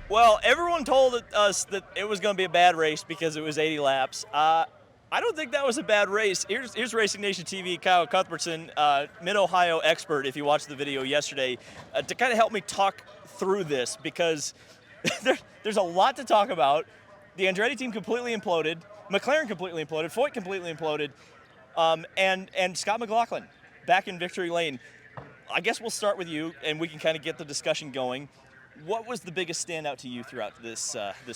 Well, everyone told us that it was going to be a bad race because it was 80 laps. I don't think that was a bad race. Here's Racing Nation TV, Kyle Cuthbertson, Mid-Ohio expert, if you watched the video yesterday, to kind of help me talk through this because there's a lot to talk about. The Andretti team completely imploded. McLaren completely imploded. Foyt completely imploded. And Scott McLaughlin back in victory lane. I guess we'll start with you, and we can kind of get the discussion going. What was the biggest standout to you throughout this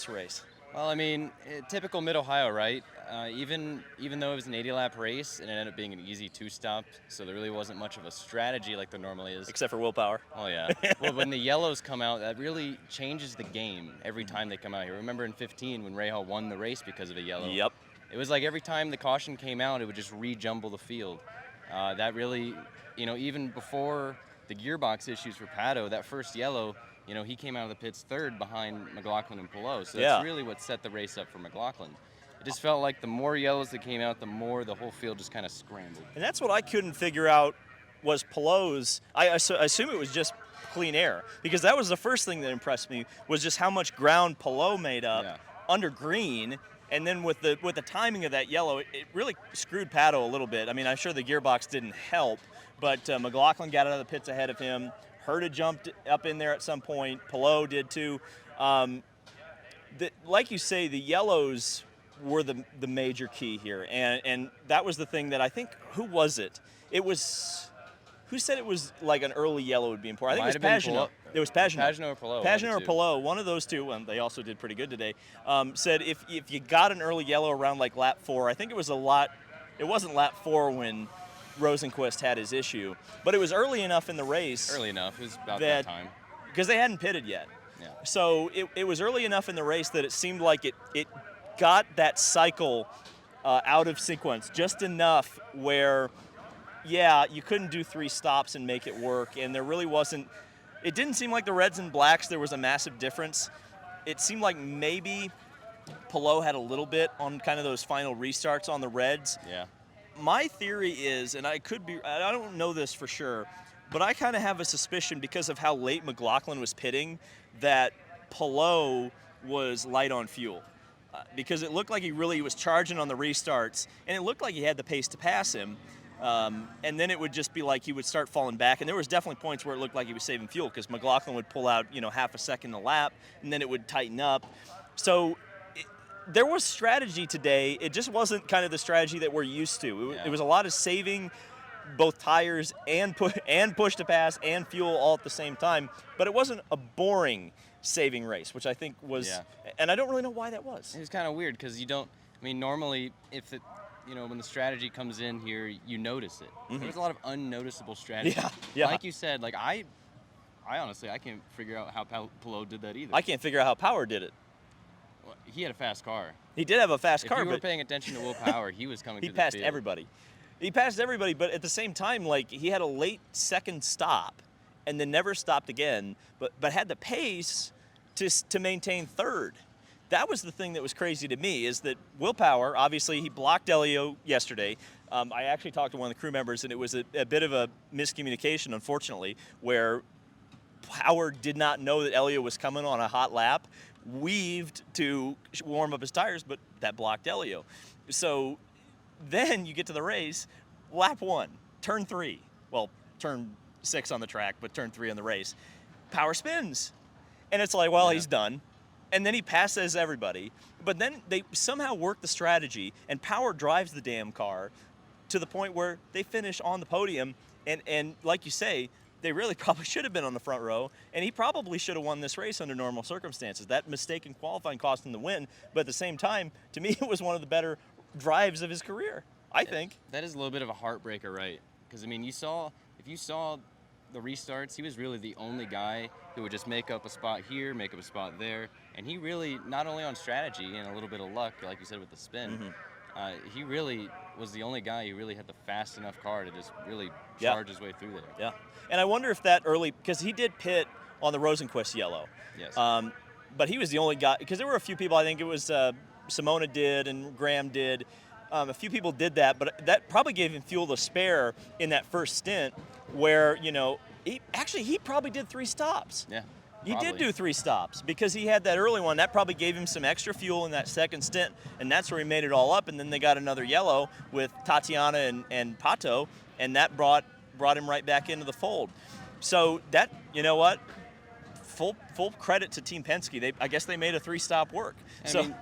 race? Well, I mean, typical Mid-Ohio, right? Even though it was an 80-lap race, and it ended up being an easy two-stop, so there really wasn't much of a strategy like there normally is. Except for willpower. Oh, yeah. Well, when the yellows come out, that really changes the game every time they come out here. Remember in 15 when Rahal won the race because of a yellow? Yep. It was like every time the caution came out, it would just re-jumble the field. That really, even before the gearbox issues for Pato, that first yellow, he came out of the pits third behind McLaughlin and Palou. So that's really what set the race up for McLaughlin. It just felt like the more yellows that came out, the more the whole field just kind of scrambled. And that's what I couldn't figure out was Palou's. I assume it was just clean air, because that was the first thing that impressed me, was just how much ground Palou made up under green. And then with the timing of that yellow, it really screwed Pato a little bit. I mean, I'm sure the gearbox didn't help, but McLaughlin got out of the pits ahead of him. Herta jumped up in there at some point. Palou did too. Like you say, the yellows were the major key here, and that was the thing that I think. Who was it? It was. Who said it was like an early yellow would be important? I think it was Pagenaud. It was Pagenaud. Pagenaud or Palou. Pagenaud or Palou, one of those two, and they also did pretty good today, said if you got an early yellow around like lap 4, I think it wasn't lap 4 when Rosenqvist had his issue, but it was early enough in the race. Early enough. It was about that time. Because they hadn't pitted yet. Yeah. So it was early enough in the race that it seemed like it got that cycle out of sequence just enough where, you couldn't do 3 stops and make it work, and there really wasn't. It didn't seem like the reds and blacks there was a massive difference. It seemed like maybe Palou had a little bit on kind of those final restarts on the reds. Yeah. My theory is, and I don't know this for sure, but I kind of have a suspicion because of how late McLaughlin was pitting that Palou was light on fuel. Because it looked like he really was charging on the restarts, and it looked like he had the pace to pass him. And then it would just be like he would start falling back. And there was definitely points where it looked like he was saving fuel because McLaughlin would pull out, half a second a lap, and then it would tighten up. So there was strategy today. It just wasn't kind of the strategy that we're used to. It was a lot of saving both tires and push to pass and fuel all at the same time. But it wasn't a boring saving race, which I think was, and I don't really know why that was. It was kind of weird because normally if when the strategy comes in here, you notice it. Mm-hmm. There's a lot of unnoticeable strategy. Yeah. Like you said, I honestly, I can't figure out how Palou did that either. I can't figure out how Power did it. Well, he had a fast car. He did have a fast car, if you were but paying attention to Will Power, he was coming he through passed the field. everybody. He passed everybody, but at the same time, he had a late second stop and then never stopped again, but had the pace to maintain third. That was the thing that was crazy to me, is that Will Power, obviously he blocked Elio yesterday. I actually talked to one of the crew members, and it was a bit of a miscommunication, unfortunately, where Power did not know that Elio was coming on a hot lap, weaved to warm up his tires, but that blocked Elio. So then you get to the race, lap 1, turn 3. Well, turn 6 on the track, but turn 3 on the race. Power spins. And it's like, he's done. And then he passes everybody. But then they somehow work the strategy, and Power drives the damn car to the point where they finish on the podium. And like you say, they really probably should have been on the front row, and he probably should have won this race under normal circumstances. That mistake in qualifying cost him the win, but at the same time, to me, it was one of the better drives of his career, I think. That is a little bit of a heartbreaker, right? Because, if you saw the restarts, he was really the only guy who would just make up a spot here, make up a spot there. And he really, not only on strategy and a little bit of luck, like you said with the spin, he really was the only guy who really had the fast enough car to just really charge his way through there. Yeah. And I wonder if that early, because he did pit on the Rosenqvist yellow. Yes. But he was the only guy, because there were a few people, I think it was Simona did and Graham did. A few people did that, but that probably gave him fuel to spare in that first stint where, he probably did 3 stops. Yeah. He did Probably. do 3 stops because he had that early one. That probably gave him some extra fuel in that second stint, and that's where he made it all up. And then they got another yellow with Tatiana and Pato, and that brought him right back into the fold. So that, you know what? Full credit to Team Penske. I guess they made a 3-stop work. I mean,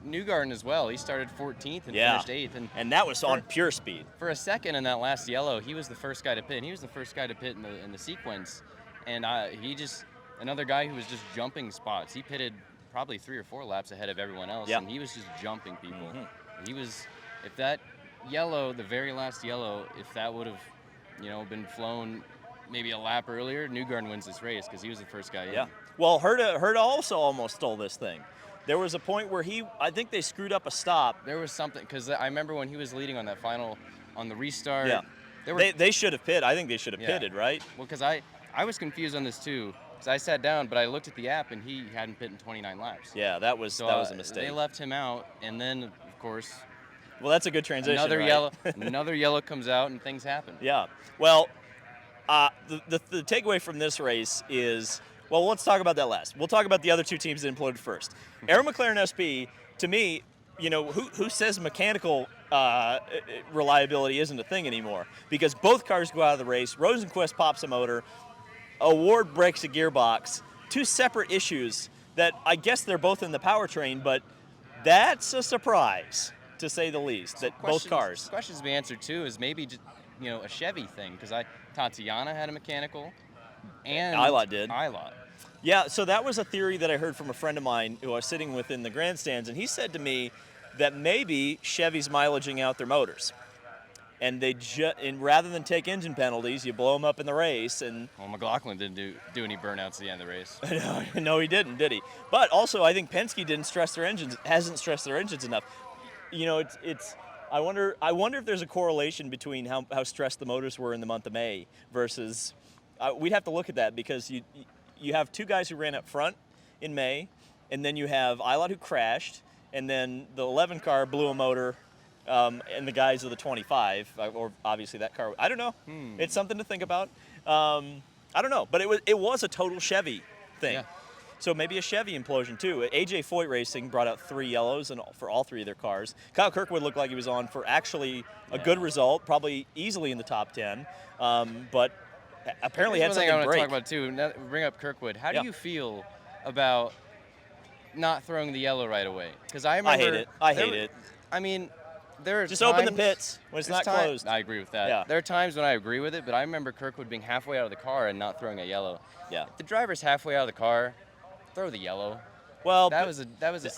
Newgarden as well. He started 14th and finished 8th, and that was on pure speed. For a second in that last yellow, he was the first guy to pit. He was the first guy to pit in the sequence, and another guy who was just jumping spots. He pitted probably 3 or 4 laps ahead of everyone else, and he was just jumping people. He was, if that yellow, the very last yellow, if that would have, been flown maybe a lap earlier, Newgarden wins this race because he was the first guy in. Yeah. Well, Herta also almost stole this thing. There was a point where I think they screwed up a stop. There was something, because I remember when he was leading on the restart. Yeah. They should have pitted. I think they should have pitted, right? Well, because I was confused on this too. Because I sat down, but I looked at the app, and he hadn't pitted in 29 laps. Yeah, that was a mistake. They left him out, and then, of course, well, that's a good transition, another yellow comes out, and things happen. Yeah. Well, the takeaway from this race is, well, let's talk about that last. We'll talk about the other 2 teams that imploded first. Aero McLaren SP, to me, who says mechanical reliability isn't a thing anymore? Because both cars go out of the race. Rosenquist pops a motor. Award breaks a gearbox. 2 separate issues that I guess they're both in the powertrain, but that's a surprise, to say the least, that both cars. Questions to be answered, too, is maybe just, a Chevy thing, because Tatiana had a mechanical, and Ilott did. Yeah, so that was a theory that I heard from a friend of mine who I was sitting with in the grandstands, and he said to me that maybe Chevy's mileaging out their motors. And and rather than take engine penalties, you blow them up in the race. And well, McLaughlin didn't do any burnouts at the end of the race. No, he didn't, did he? But also, I think Penske hasn't stressed their engines enough. I wonder if there's a correlation between how stressed the motors were in the month of May versus. We'd have to look at that because you have 2 guys who ran up front in May, and then you have Ilott who crashed, and then the 11 car blew a motor. And the guys of the 25, or obviously that car. I don't know. It's something to think about. I don't know, but it was a total Chevy thing. Yeah. So maybe a Chevy implosion too. AJ Foyt Racing brought out 3 yellows for all 3 of their cars. Kyle Kirkwood looked like he was on for actually a good result, probably easily in the top 10. But apparently had something I want break. to talk about too. Now, bring up Kirkwood. How do you feel about not throwing the yellow right away? Because I remember. I hate it. I mean. Just open the pits when it's not closed. I agree with that. Yeah. There are times when I agree with it, but I remember Kirkwood being halfway out of the car and not throwing a yellow. Yeah. If the driver's halfway out of the car, throw the yellow. Well, that was a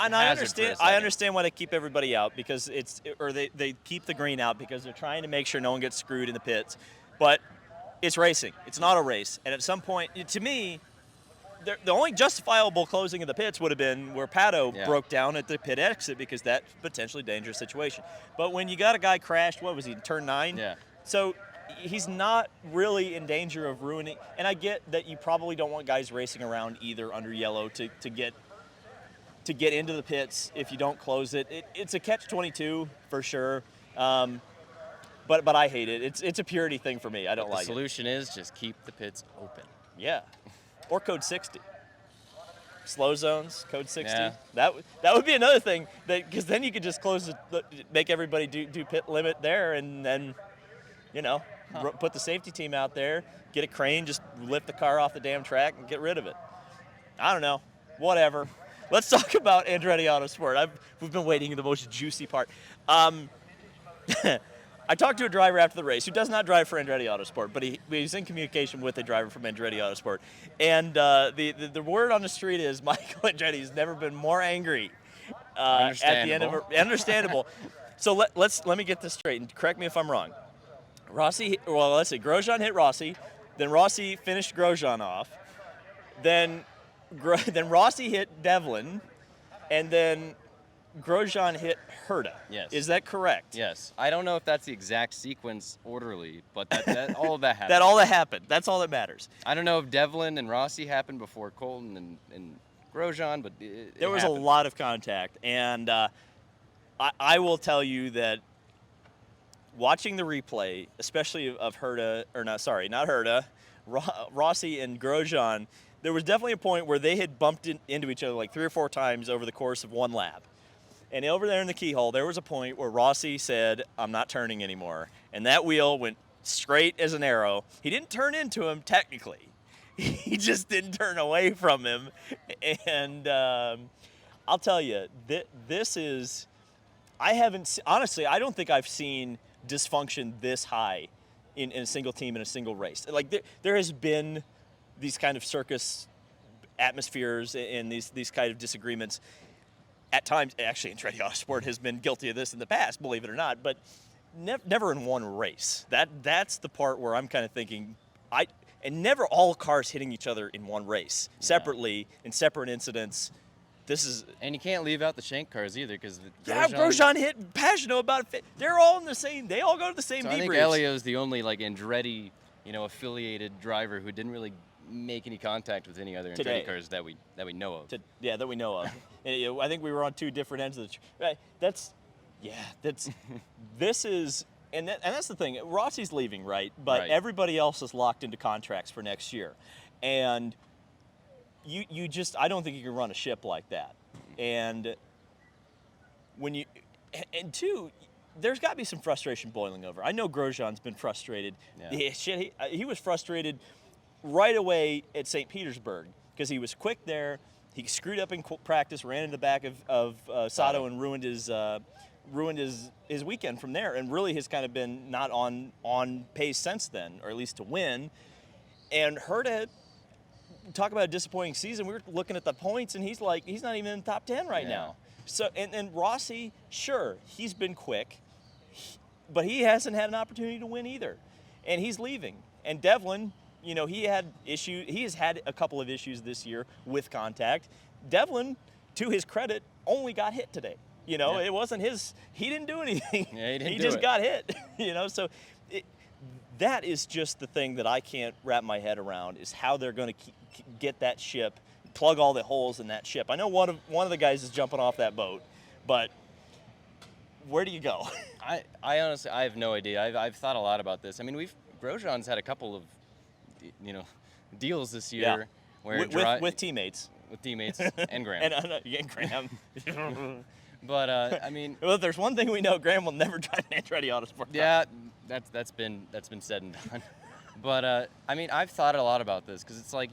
and I understand why they keep everybody out because they keep the green out because they're trying to make sure no one gets screwed in the pits. But it's racing. It's not a race. And at some point, to me, the only justifiable closing of the pits would have been where Pato broke down at the pit exit because that's potentially dangerous situation. But when you got a guy crashed, what was he, turn 9? Yeah. So he's not really in danger of ruining. And I get that you probably don't want guys racing around either under yellow to get into the pits if you don't close it. It's a catch-22 for sure. But I hate it. It's a purity thing for me. I don't like it. The solution is just keep the pits open. Yeah. Or code 60. Slow zones, code 60. Yeah. That would be another thing because then you could just make everybody do pit limit there, and then, put the safety team out there, get a crane, just lift the car off the damn track and get rid of it. I don't know. Whatever. Let's talk about Andretti Autosport. We've been waiting for the most juicy part. I talked to a driver after the race who does not drive for Andretti Autosport, but he's in communication with a driver from Andretti Autosport. And the word on the street is Michael Andretti's never been more angry at the end of it. Understandable. So let me get this straight, and correct me if I'm wrong. Grosjean hit Rossi, then Rossi finished Grosjean off, then Rossi hit Devlin, and then Grosjean hit Herta. Yes. Is that correct? Yes. I don't know if that's the exact sequence orderly, but that all of that happened. That happened. That's all that matters. I don't know if Devlin and Rossi happened before Colton and Grosjean, but there was a lot of contact. And I will tell you that watching the replay, especially of Herta, or not Herta, Rossi and Grosjean, there was definitely a point where they had bumped into each other like 3 or 4 times over the course of one lap. And over there in the keyhole, there was a point where Rossi said, "I'm not turning anymore." And that wheel went straight as an arrow. He didn't turn into him technically. He just didn't turn away from him. And I'll tell you, this is, honestly, I don't think I've seen dysfunction this high in a single team in a single race. Like there has been these kind of circus atmospheres and these kind of disagreements at times. Actually, Andretti Autosport has been guilty of this in the past, believe it or not, but never in one race. That's the part where I'm kind of thinking, and never all cars hitting each other in one race, separately, in separate incidents. This is, and you can't leave out the Shank cars either, because Grosjean hit Pagano about it. They're all in the same. They all go to the same debriefs. I think Elio's the only Andretti, affiliated driver who didn't really make any contact with any other Andretti cars that we know of. That we know of. And, I think we were on 2 different ends of the. That's this is. And that's the thing. Rossi's leaving, right? But everybody else is locked into contracts for next year, and you just, I don't think you can run a ship like that. And and 2, there's got to be some frustration boiling over. I know Grosjean's been frustrated. Yeah. He was frustrated right away at St. Petersburg because he was quick there. He screwed up in practice, ran into the back of Sato, and ruined his weekend from there, and really has kind of been not on pace since then, or at least to win. And Herta, talk about a disappointing season. We were looking at the points, and he's not even in the top 10 right now. So and Rossi, sure, he's been quick, but he hasn't had an opportunity to win either, and he's leaving. And Devlin, he had issues. He has had a couple of issues this year with contact. Devlin, to his credit, only got hit today. It wasn't his. He didn't do anything. Yeah, he just got hit. So that is just the thing that I can't wrap my head around, is how they're going to get that ship, plug all the holes in that ship. I know one of the guys is jumping off that boat, but where do you go? I honestly, I have no idea. I've thought a lot about this. I mean, Grosjean's had a couple of, deals this year where with teammates. With teammates and Graham. and Graham. But I mean, well, if there's one thing we know, Graham will never drive an Andretti Autosport. Yeah, that's been said and done. But I mean, I've thought a lot about this, because it's like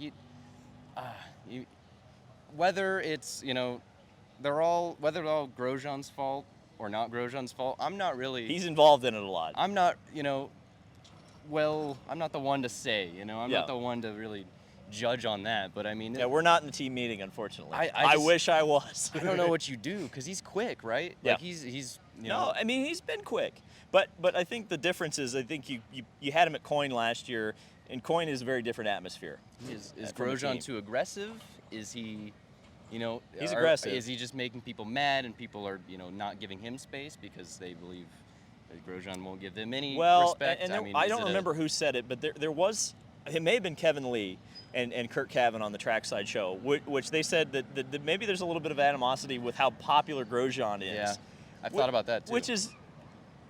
whether it's whether they're all Grosjean's fault or not Grosjean's fault. I'm not really. He's involved in it a lot. I'm not I'm not the one to say. I'm not the one to really judge on that, but I mean, we're not in the team meeting, unfortunately. I wish I was. I don't know what you do, because he's quick, right? Yeah. Like he's No, I mean, he's been quick, but I think the difference is, I think you had him at Coyne last year, and Coyne is a very different atmosphere. Is Grosjean too aggressive? Is he, he's aggressive. Is he just making people mad, and people are not giving him space because they believe that Grosjean won't give them any respect? And I mean, I don't remember who said it, but there was, it may have been Kevin Lee and Kurt Cavan on the Trackside Show, which they said that maybe there's a little bit of animosity with how popular Grosjean is. Yeah, I've thought about that too. Which is,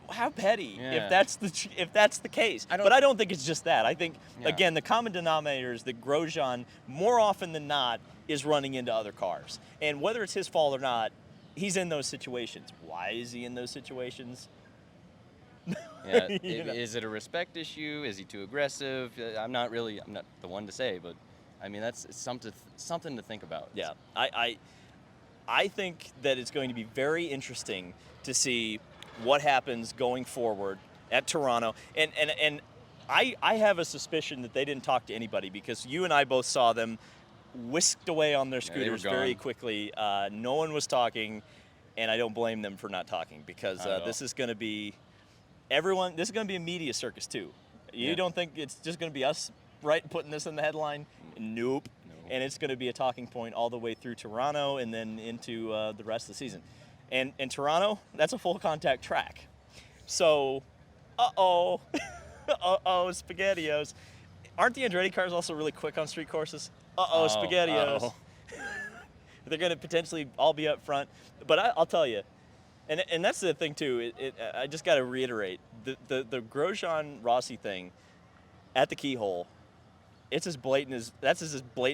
how petty if that's the case. But I don't think it's just that. I think, again, the common denominator is that Grosjean, more often than not, is running into other cars. And whether it's his fault or not, he's in those situations. Why is he in those situations? Yeah, is it a respect issue? Is he too aggressive? I'm not the one to say, but I mean, that's something to think about. Yeah, I think that it's going to be very interesting to see what happens going forward at Toronto. And I have a suspicion that they didn't talk to anybody, because you and I both saw them whisked away on their scooters very quickly. No one was talking, and I don't blame them for not talking, because this is going to be this is going to be a media circus too. You don't think it's just going to be us, right, putting this in the headline? Nope. And it's going to be a talking point all the way through Toronto and then into the rest of the season. And Toronto, that's a full contact track. So, SpaghettiOs. Aren't the Andretti cars also really quick on street courses? SpaghettiOs. They're going to potentially all be up front. But I'll tell you, And that's the thing too. I just got to reiterate the Grosjean Rossi thing at the keyhole. It's as blatant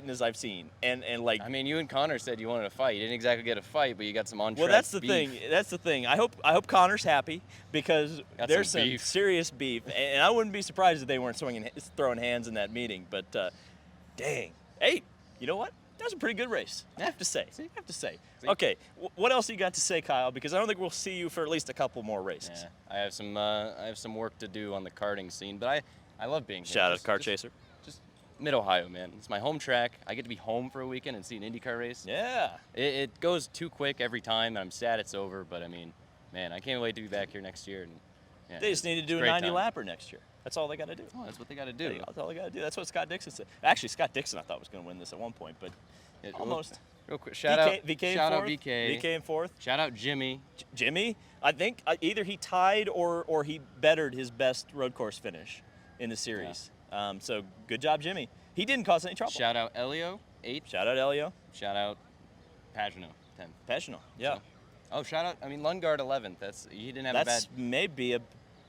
as I've seen. And like, I mean, you and Connor said you wanted a fight. You didn't exactly get a fight, but you got some on-track well, that's the beef. thing. That's the thing. I hope Connor's happy because Got there's some some beef. serious beef, and I wouldn't be surprised if they weren't throwing hands in that meeting. But dang, hey, you know what? That was a pretty good race. I have to say. See? See? Okay, what else you got to say, Kyle? Because I don't think we'll see you for at least a couple more races. Yeah, I have some work to do on the karting scene, but I love being here. Shout out Car Chaser. Just Mid-Ohio, man. It's my home track. I get to be home for a weekend and see an IndyCar race. Yeah. It goes too quick every time, and I'm sad it's over. But I mean, man, I can't wait to be back here next year. And yeah, They just need to do a great 90 time. lapper next year. That's all they got to do. Oh, that's what they got to do. That's all they got to do. That's what Scott Dixon said. Actually, Scott Dixon I thought was going to win this at one point, but Yeah, almost. Real quick, shout out VK shout in out fourth. VK. VK in fourth. Shout out Jimmy. Jimmy, I think either he tied or he bettered his best road course finish in the series. So good job, Jimmy. He didn't cause any trouble. Shout out Elio, 8th. Shout out Elio. Shout out Pagano, 10th. Passional. Yeah. Oh, shout out. I mean, Lundgaard 11th. He didn't have That's a bad. maybe a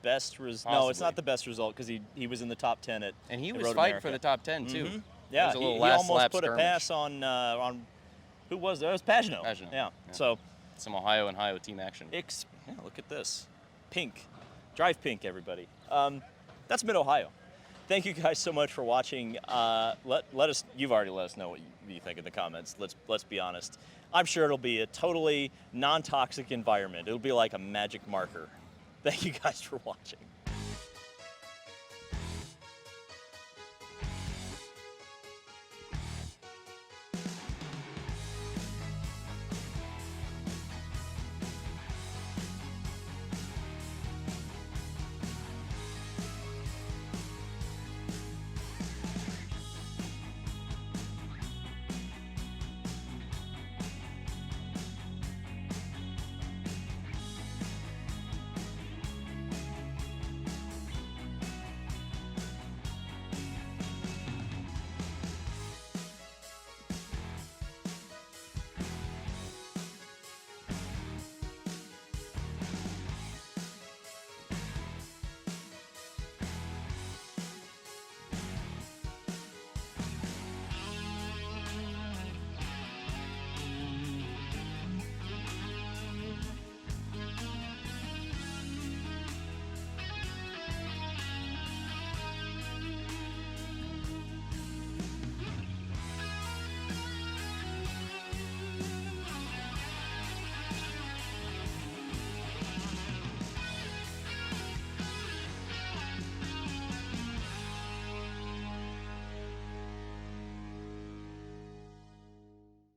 best result. No, it's Possibly. not the best result because he was in the top 10 at And he at was Road fighting America. for the top 10 too. Mhm. It Yeah, was a little he last almost lap put skirmish. a pass on who was there? It was Pagano. Pagano, Yeah. yeah. So Some Ohio and Ohio team action. yeah, look at this. Pink. Drive pink, everybody. That's Mid-Ohio. Thank you guys so much for watching. Let us. You've already let us know what you think in the comments. Let's be honest. I'm sure it'll be a totally non-toxic environment. It'll be like a magic marker. Thank you guys for watching.